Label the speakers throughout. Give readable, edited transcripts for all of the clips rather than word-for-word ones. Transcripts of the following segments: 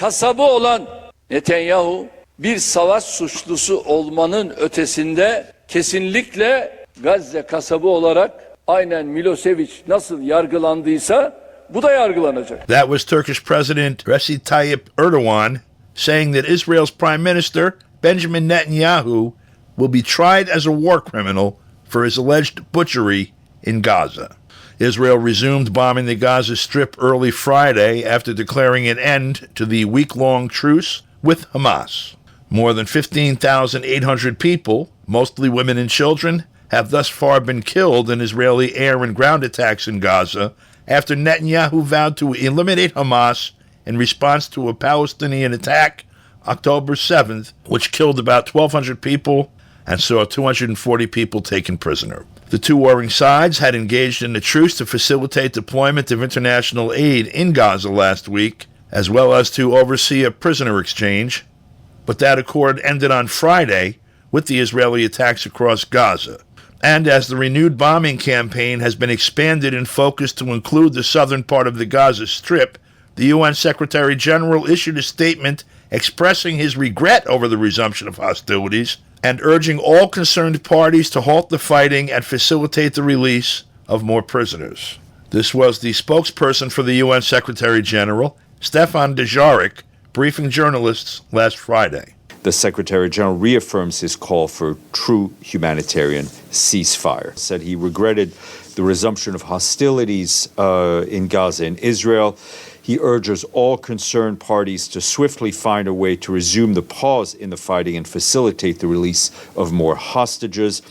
Speaker 1: kasabı olan Netanyahu bir savaş suçlusu olmanın ötesinde kesinlikle Gazze kasabı olarak aynen Milosevic nasıl yargılandıysa bu da yargılanacak.
Speaker 2: That was Turkish President Recep Tayyip Erdogan saying that Israel's Prime Minister Benjamin Netanyahu will be tried as a war criminal for his alleged butchery in Gaza. Israel resumed bombing the Gaza Strip early Friday after declaring an end to the week-long truce with Hamas. More than 15,800 people, mostly women and children, have thus far been killed in Israeli air and ground attacks in Gaza after Netanyahu vowed to eliminate Hamas in response to a Palestinian attack October 7th, which killed about 1,200 people and saw 240 people taken prisoner. The two warring sides had engaged in a truce to facilitate deployment of international aid in Gaza last week, as well as to oversee a prisoner exchange, but that accord ended on Friday with the Israeli attacks across Gaza. And as the renewed bombing campaign has been expanded in focus to include the southern part of the Gaza Strip, the UN Secretary General issued a statement expressing his regret over the resumption of hostilities and urging all concerned parties to halt the fighting and facilitate the release of more prisoners. This was the spokesperson for the UN Secretary General, Stefan Dujarric, briefing journalists last Friday.
Speaker 3: The Secretary General reaffirms his call for true humanitarian ceasefire. Said he regretted the resumption of hostilities in Gaza and Israel. He urges all concerned parties to swiftly find a way to resume the pause in the fighting and facilitate the release of more hostages.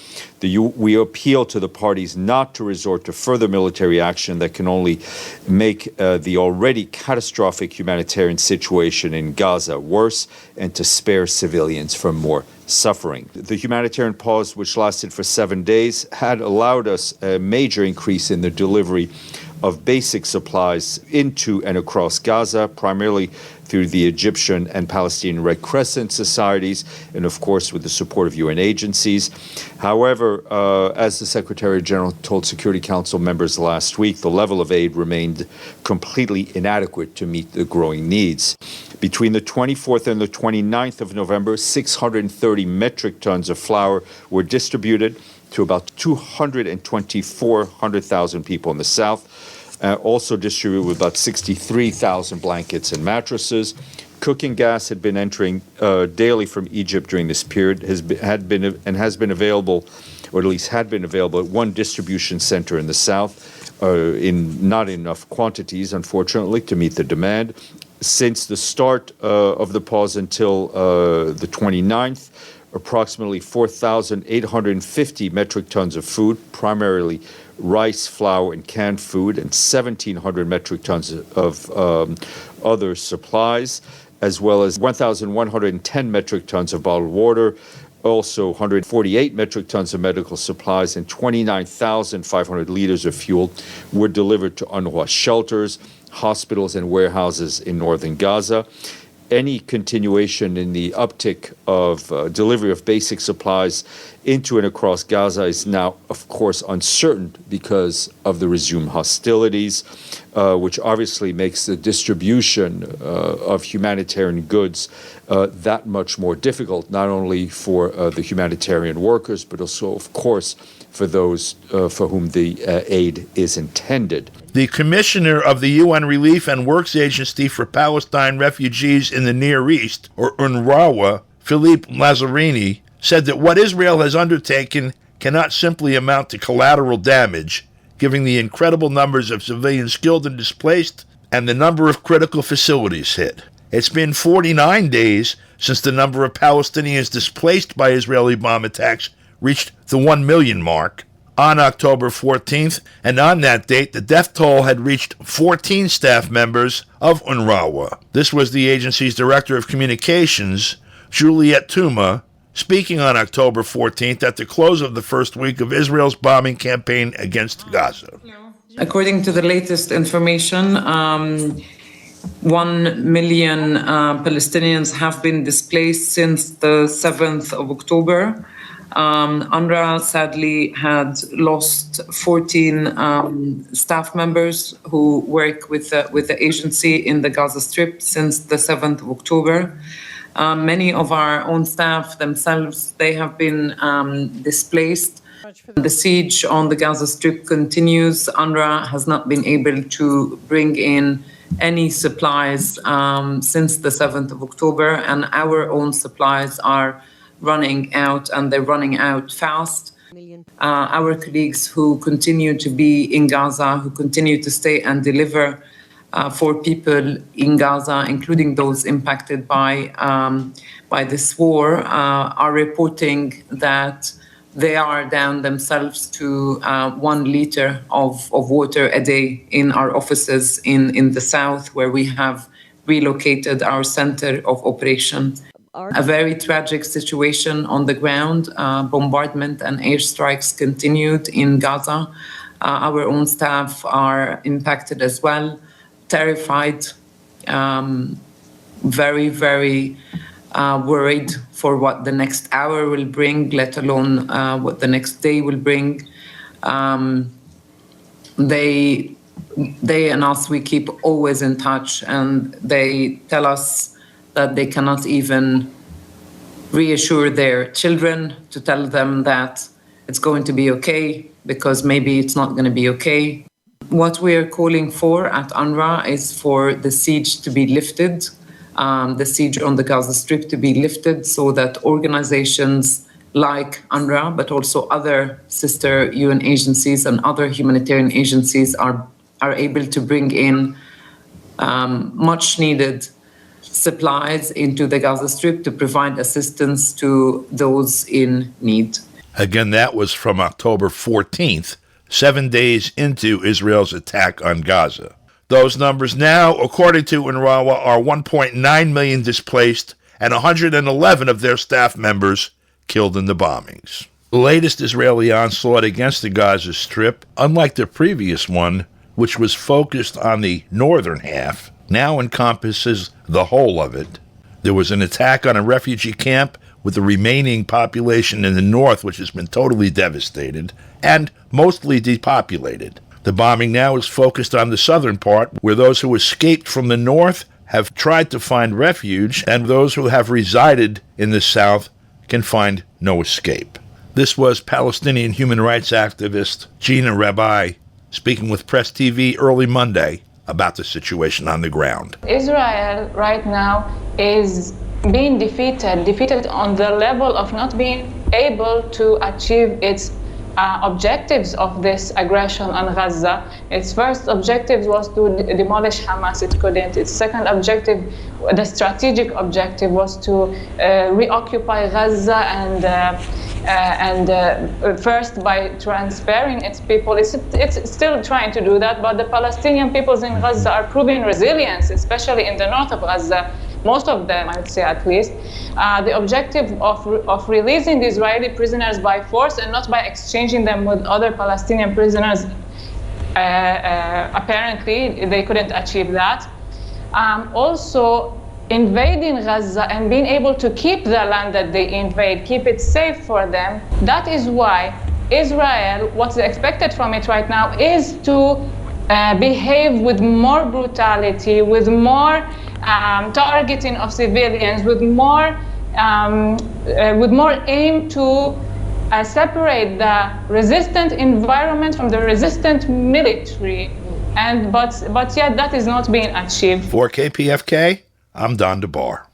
Speaker 3: We appeal to the parties not to resort to further military action that can only make the already catastrophic humanitarian situation in Gaza worse and to spare civilians from more suffering. The humanitarian pause, which lasted for 7 days, had allowed us a major increase in the delivery of basic supplies into and across Gaza, primarily through the Egyptian and Palestinian Red Crescent societies, and of course with the support of UN agencies. However, as the Secretary General told Security Council members last week, the level of aid remained completely inadequate to meet the growing needs. Between the 24th and the 29th of November, 630 metric tons of flour were distributed to about 224,000 people in the south. Also distributed with about 63,000 blankets and mattresses. Cooking gas had been entering daily from Egypt during this period, has been available, or at least had been available at one distribution center in the south, in not enough quantities, unfortunately, to meet the demand. Since the start of the pause until the 29th, approximately 4,850 metric tons of food, primarily rice, flour, and canned food, and 1,700 metric tons of other supplies, as well as 1,110 metric tons of bottled water, also 148 metric tons of medical supplies, and 29,500 liters of fuel were delivered to UNRWA shelters, hospitals, and warehouses in northern Gaza. Any continuation in the uptick of delivery of basic supplies into and across Gaza is now, of course, uncertain because of the resumed hostilities, which obviously makes the distribution of humanitarian goods that much more difficult, not only for the humanitarian workers, but also, of course, for those for whom the aid is intended.
Speaker 2: The commissioner of the UN Relief and Works Agency for Palestine Refugees in the Near East, or UNRWA, Philippe Lazzarini, said that what Israel has undertaken cannot simply amount to collateral damage, given the incredible numbers of civilians killed and displaced and the number of critical facilities hit. It's been 49 days since the number of Palestinians displaced by Israeli bomb attacks reached the 1 million mark on October 14th, and on that date, the death toll had reached 14 staff members of UNRWA. This was the agency's Director of Communications, Juliette Touma, speaking on October 14th at the close of the first week of Israel's bombing campaign against Gaza.
Speaker 4: According to the latest information, 1 million Palestinians have been displaced since the 7th of October. UNRWA sadly had lost 14 staff members who work with the agency in the Gaza Strip since the 7th of October. Many of our own staff themselves, they have been displaced. The siege on the Gaza Strip continues. UNRWA has not been able to bring in any supplies since the 7th of October, and our own supplies are running out, and they're running out fast. Our colleagues who continue to be in Gaza, who continue to stay and deliver for people in Gaza, including those impacted by this war, are reporting that they are down themselves to 1 liter of water a day in our offices in the south, where we have relocated our center of operation. A very tragic situation on the ground. Bombardment and airstrikes continued in Gaza. Our own staff are impacted as well, terrified, very, very worried for what the next hour will bring, let alone what the next day will bring. They and us, we keep always in touch, and they tell us that they cannot even reassure their children to tell them that it's going to be okay, because maybe it's not going to be okay. What we are calling for at UNRWA is for the siege to be lifted, the siege on the Gaza Strip to be lifted, so that organizations like UNRWA, but also other sister UN agencies and other humanitarian agencies are able to bring in much needed supplies into the Gaza Strip to provide assistance to those in need.
Speaker 2: Again, that was from October 14th, 7 days into Israel's attack on Gaza. Those numbers now, according to UNRWA, are 1.9 million displaced and 111 of their staff members killed in the bombings. The latest Israeli onslaught against the Gaza Strip, unlike the previous one, which was focused on the northern half, now encompasses the whole of it. There was an attack on a refugee camp with the remaining population in the north, which has been totally devastated and mostly depopulated. The bombing now is focused on the southern part, where those who escaped from the north have tried to find refuge, and those who have resided in the south can find no escape. This was Palestinian human rights activist Gina Rabai speaking with Press TV early Monday about the situation on the ground.
Speaker 5: Israel right now is being defeated on the level of not being able to achieve its objectives of this aggression on Gaza. Its first objective was to demolish Hamas. It couldn't. Its second objective, the strategic objective, was to reoccupy Gaza and first by transferring its people. It's still trying to do that, but the Palestinian peoples in Gaza are proving resilience, especially in the north of Gaza. Most of them, I would say at least. The objective of releasing the Israeli prisoners by force and not by exchanging them with other Palestinian prisoners, apparently they couldn't achieve that. Also, invading Gaza and being able to keep the land that they invade, keep it safe for them. That is why Israel, what's expected from it right now is to behave with more brutality, with more targeting of civilians, with more aim to separate the resistant environment from the resistant military. But yet that is not being achieved.
Speaker 2: For KPFK, I'm Don DeBar.